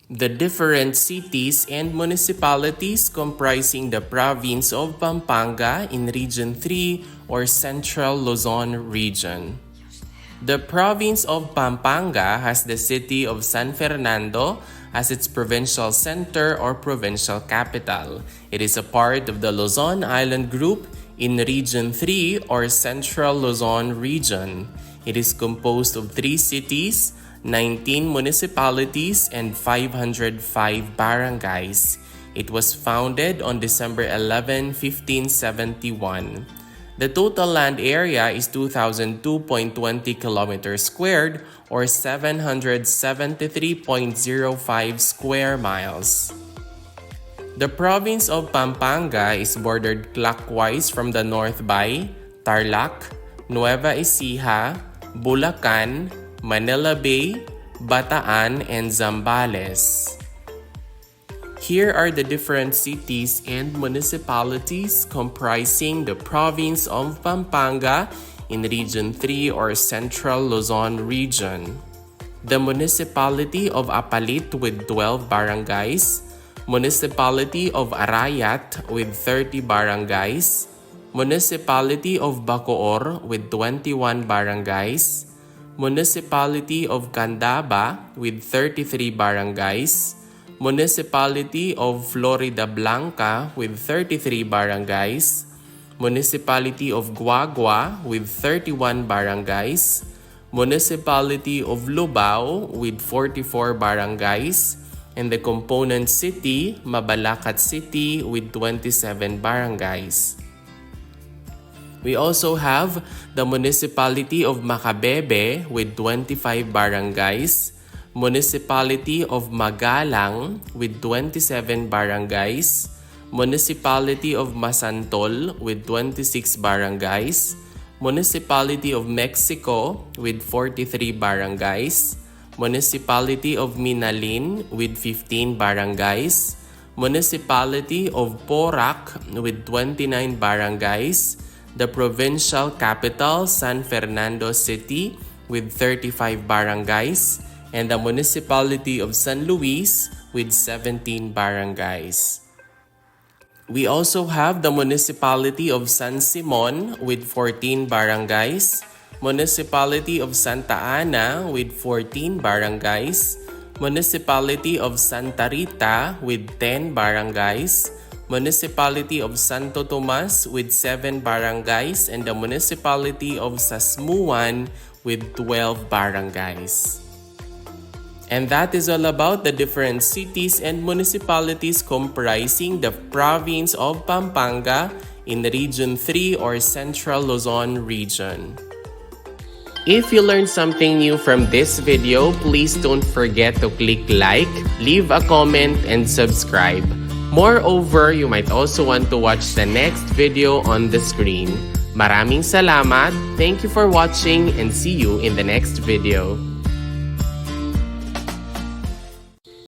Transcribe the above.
The different cities and municipalities comprising the province of Pampanga in Region 3 or Central Luzon region. The province of Pampanga has the city of San Fernando as its provincial center or provincial capital. It is a part of the Luzon Island Group in Region 3 or Central Luzon region. It is composed of 3 cities, 19 municipalities, and 505 barangays. It was founded on December 11, 1571. The total land area is 2,002.20 kilometers squared or 773.05 square miles. The province of Pampanga is bordered clockwise from the north by Tarlac, Nueva Ecija, Bulacan, Manila Bay, Bataan, and Zambales. Here are the different cities and municipalities comprising the province of Pampanga in Region 3 or Central Luzon region. The municipality of Apalit with 12 barangays, municipality of Arayat with 30 barangays, municipality of Bacoor with 21 barangays, municipality of Candaba with 33 barangays, municipality of Florida Blanca with 33 barangays, municipality of Guagua with 31 barangays, municipality of Lubao with 44 barangays, and the component city, Mabalacat City with 27 barangays. We also have the municipality of Macabebe with 25 barangays, municipality of Magalang with 27 barangays, municipality of Masantol with 26 barangays, municipality of Mexico with 43 barangays, municipality of Minalin with 15 barangays, municipality of Porac with 29 barangays, the provincial capital, San Fernando City, with 35 barangays, and the municipality of San Luis with 17 barangays. We also have the municipality of San Simon with 14 barangays, municipality of Santa Ana with 14 barangays, municipality of Santa Rita with 10 barangays, municipality of Santo Tomas with 7 barangays, and the municipality of Sasmuan with 12 barangays. And that is all about the different cities and municipalities comprising the province of Pampanga in Region 3 or Central Luzon region. If you learned something new from this video, please don't forget to click like, leave a comment, and subscribe. Moreover, you might also want to watch the next video on the screen. Maraming salamat, thank you for watching, and see you in the next video.